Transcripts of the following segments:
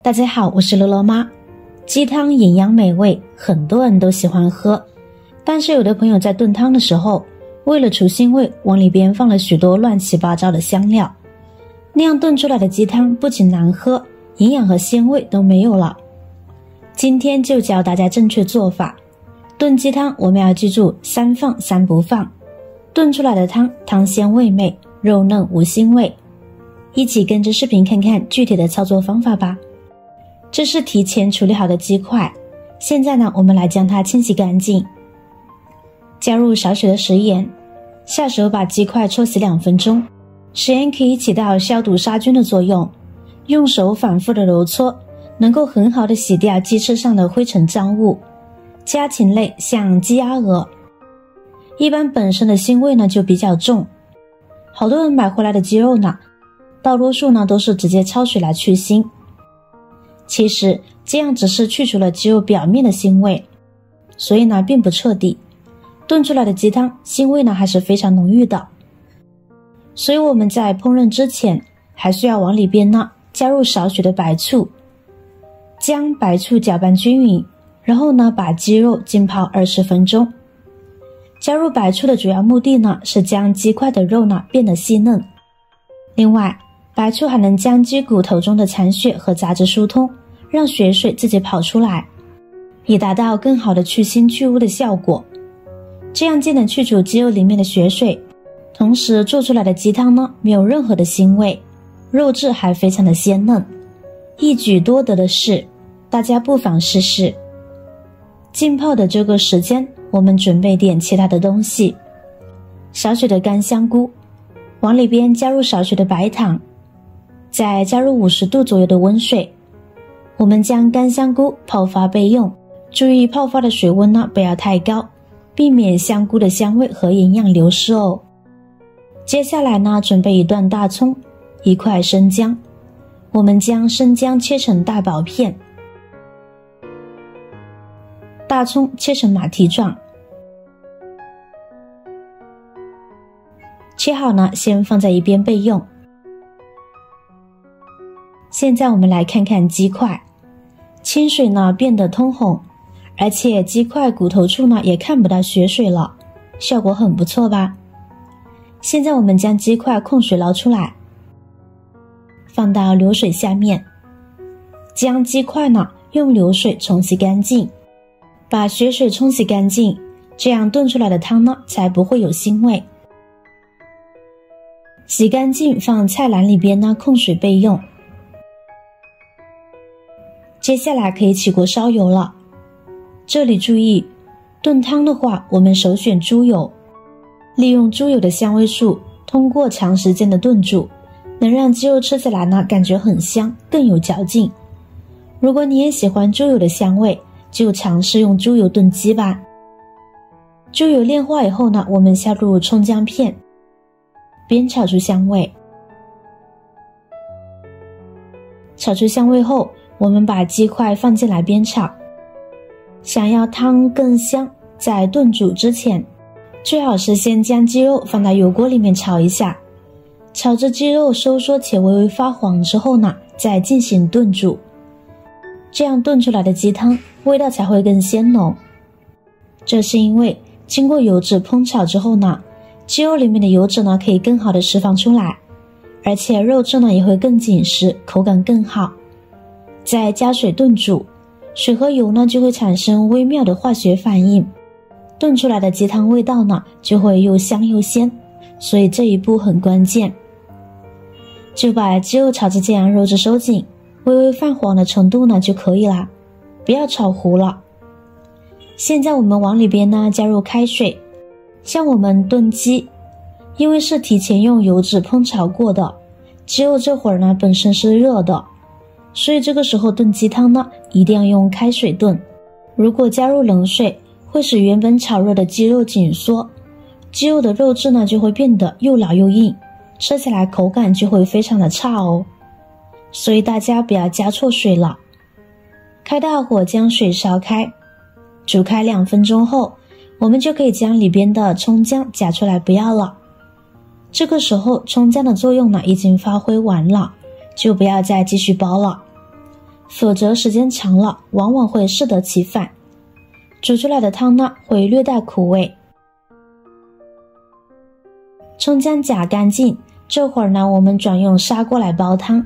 大家好，我是乐乐妈。鸡汤营养美味，很多人都喜欢喝，但是有的朋友在炖汤的时候，为了除腥味，往里边放了许多乱七八糟的香料，那样炖出来的鸡汤不仅难喝，营养和鲜味都没有了。今天就教大家正确做法。炖鸡汤我们要记住3放3不放，炖出来的汤汤鲜味美，肉嫩无腥味。一起跟着视频看看具体的操作方法吧。这是提前处理好的鸡块，现在呢，我们来将它清洗干净，加入少许的食盐，下手把鸡块搓洗2分钟。食盐可以起到消毒杀菌的作用，用手反复的揉搓，能够很好的洗掉鸡翅上的灰尘脏物。家禽类像鸡鸭鹅，一般本身的腥味呢就比较重，好多人买回来的鸡肉呢，大多数呢都是直接焯水来去腥。其实这样只是去除了鸡肉表面的腥味，所以呢并不彻底，炖出来的鸡汤腥味呢还是非常浓郁的。所以我们在烹饪之前还需要往里边呢加入少许的白醋，将白醋搅拌均匀，然后呢把鸡肉浸泡20分钟。加入白醋的主要目的呢是将鸡块的肉呢变得细嫩，另外白醋还能将鸡骨头中的残血和杂质疏通，让血水自己跑出来，以达到更好的去腥去污的效果。这样既能去除鸡肉里面的血水，同时做出来的鸡汤呢没有任何的腥味，肉质还非常的鲜嫩，一举多得的事，大家不妨试试。浸泡的这个时间，我们准备点其他的东西，少许的干香菇，往里边加入少许的白糖，再加入50度左右的温水。我们将干香菇泡发备用，注意泡发的水温呢不要太高，避免香菇的香味和营养流失哦。接下来呢，准备1段大葱，1块生姜，我们将生姜切成大薄片，大葱切成马蹄状，切好呢先放在一边备用。现在我们来看看鸡块，清水呢变得通红，而且鸡块骨头处呢也看不到血水了，效果很不错吧。现在我们将鸡块控水捞出来，放到流水下面，将鸡块呢用流水冲洗干净，把血水冲洗干净，这样炖出来的汤呢才不会有腥味。洗干净放菜篮里边呢控水备用。接下来可以起锅烧油了，这里注意，炖汤的话我们首选猪油，利用猪油的香味素，通过长时间的炖煮，能让鸡肉吃起来呢感觉很香，更有嚼劲。如果你也喜欢猪油的香味，就尝试用猪油炖鸡吧。猪油炼化以后呢，我们下入葱姜片，煸炒出香味。炒出香味后，我们把鸡块放进来煸炒。想要汤更香，在炖煮之前，最好是先将鸡肉放到油锅里面炒一下，炒至鸡肉收缩且微微发黄之后呢，再进行炖煮。这样炖出来的鸡汤味道才会更鲜浓。这是因为经过油脂烹炒之后呢，鸡肉里面的油脂呢可以更好的释放出来，而且肉质呢也会更紧实，口感更好。再加水炖煮，水和油呢就会产生微妙的化学反应，炖出来的鸡汤味道呢就会又香又鲜，所以这一步很关键。就把鸡肉炒至这样肉质收紧，微微泛黄的程度呢就可以啦，不要炒糊了。现在我们往里边呢加入开水，像我们炖鸡，因为是提前用油脂烹炒过的，鸡肉这会儿呢本身是热的，所以这个时候炖鸡汤呢一定要用开水炖。如果加入冷水，会使原本炒热的鸡肉紧缩，鸡肉的肉质呢就会变得又老又硬，吃起来口感就会非常的差哦。所以大家不要加错水了。开大火将水烧开，煮开2分钟后，我们就可以将里边的葱姜夹出来不要了。这个时候葱姜的作用呢已经发挥完了，就不要再继续煲了。否则时间长了往往会适得其反，煮出来的汤呢会略带苦味。葱姜夹干净，这会儿呢我们转用砂锅来煲汤。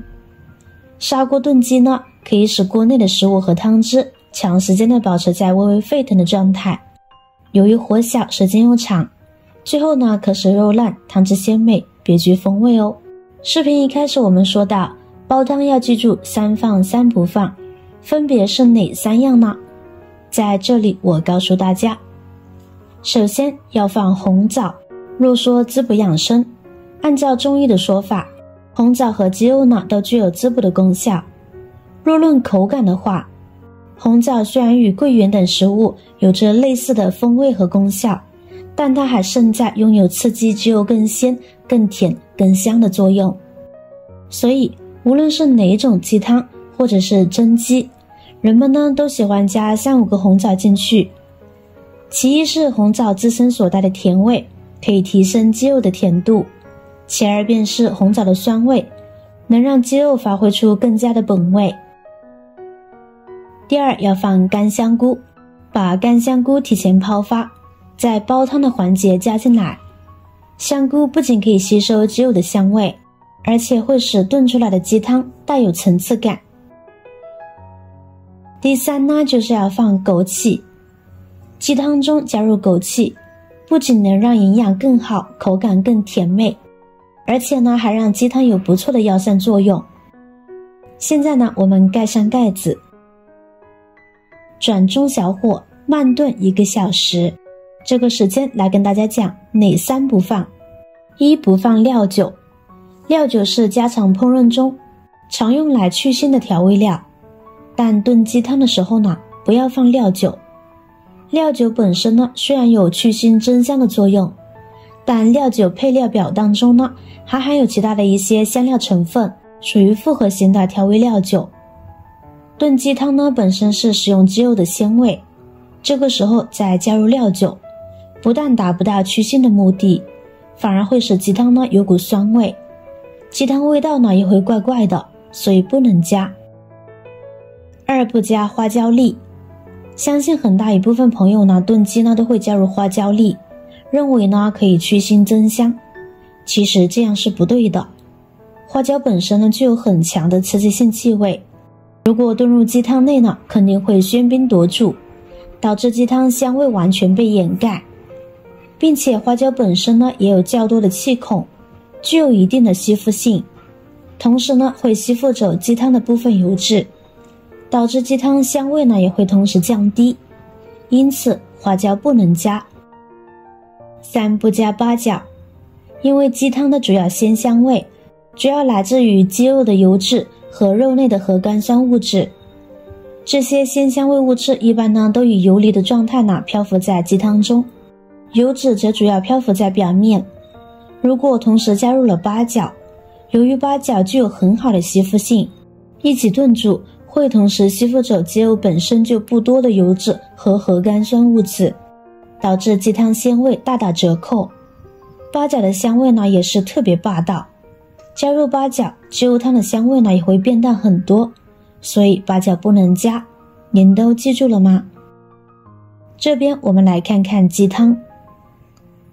砂锅炖鸡呢可以使锅内的食物和汤汁长时间的保持在微微沸腾的状态，由于火小时间又长，最后呢可使肉烂，汤汁鲜美，别具风味哦。视频一开始我们说到煲汤要记住3放3不放，分别是哪3样呢？在这里我告诉大家，首先要放红枣。若说滋补养生，按照中医的说法，红枣和鸡肉呢都具有滋补的功效。若论口感的话，红枣虽然与桂圆等食物有着类似的风味和功效，但它还胜在拥有刺激鸡肉更鲜、更甜、更香的作用。所以无论是哪种鸡汤或者是蒸鸡，人们呢都喜欢加3-5个红枣进去。其一是红枣自身所带的甜味可以提升鸡肉的甜度，其二便是红枣的酸味能让鸡肉发挥出更加的本味。第二要放干香菇，把干香菇提前泡发，在煲汤的环节加进来。香菇不仅可以吸收鸡肉的香味，而且会使炖出来的鸡汤带有层次感。第三呢就是要放枸杞，鸡汤中加入枸杞不仅能让营养更好，口感更甜美，而且呢还让鸡汤有不错的药膳作用。现在呢我们盖上盖子，转中小火慢炖1个小时。这个时间来跟大家讲哪3不放。一不放料酒，料酒是家常烹饪中常用来去腥的调味料，但炖鸡汤的时候呢不要放料酒。料酒本身呢虽然有去腥增香的作用，但料酒配料表当中呢还含有其他的一些香料成分，属于复合型的调味料酒。炖鸡汤呢本身是使用鸡肉的鲜味，这个时候再加入料酒，不但达不到去腥的目的，反而会使鸡汤呢有股酸味，鸡汤味道呢也会怪怪的，所以不能加。二不加花椒粒，相信很大一部分朋友呢炖鸡呢都会加入花椒粒，认为呢可以去腥增香，其实这样是不对的。花椒本身呢具有很强的刺激性气味，如果炖入鸡汤内呢肯定会喧宾夺主，导致鸡汤香味完全被掩盖，并且花椒本身呢也有较多的气孔，具有一定的吸附性，同时呢会吸附走鸡汤的部分油脂，导致鸡汤香味呢也会同时降低，因此花椒不能加。三不加八角，因为鸡汤的主要鲜香味主要来自于鸡肉的油脂和肉内的核苷酸物质，这些鲜香味物质一般呢都以游离的状态呢漂浮在鸡汤中，油脂则主要漂浮在表面。如果同时加入了八角，由于八角具有很好的吸附性，一起炖煮会同时吸附走鸡肉本身就不多的油脂和核苷酸物质，导致鸡汤鲜味大打折扣。八角的香味呢也是特别霸道，加入八角，鸡肉汤的香味呢也会变淡很多，所以八角不能加，您都记住了吗？这边我们来看看鸡汤。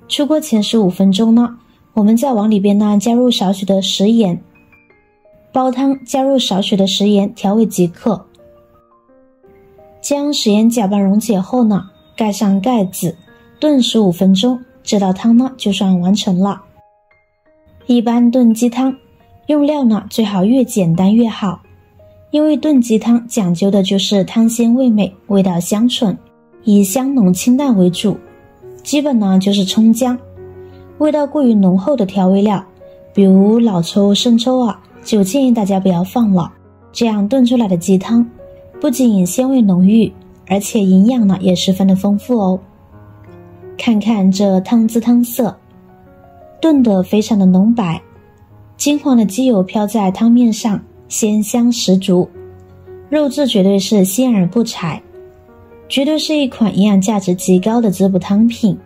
出锅前15分钟呢，我们再往里边呢加入少许的食盐，煲汤加入少许的食盐调味即可。将食盐搅拌溶解后呢，盖上盖子炖15分钟，这道汤呢就算完成了。一般炖鸡汤用料呢最好越简单越好，因为炖鸡汤讲究的就是汤鲜味美，味道香醇，以香浓清淡为主，基本呢就是葱姜。味道过于浓厚的调味料，比如老抽、生抽啊，就建议大家不要放了。这样炖出来的鸡汤不仅鲜味浓郁，而且营养呢也十分的丰富哦。看看这汤姿汤色，炖得非常的浓白，金黄的鸡油飘在汤面上，鲜香十足，肉质绝对是鲜而不柴，绝对是一款营养价值极高的滋补汤品。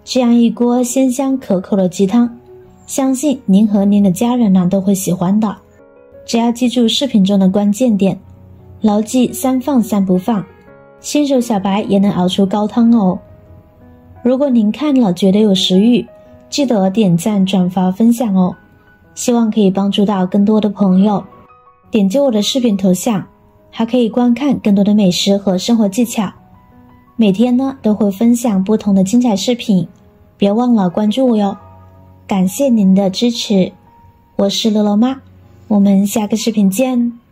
这样一锅鲜香可口的鸡汤，相信您和您的家人呢都会喜欢的。只要记住视频中的关键点，牢记3放3不放，新手小白也能熬出高汤哦。如果您看了觉得有食欲，记得点赞、转发、分享哦，希望可以帮助到更多的朋友。点击我的视频头像，还可以观看更多的美食和生活技巧。每天呢都会分享不同的精彩视频，别忘了关注我哟。感谢您的支持，我是乐乐妈，我们下个视频见。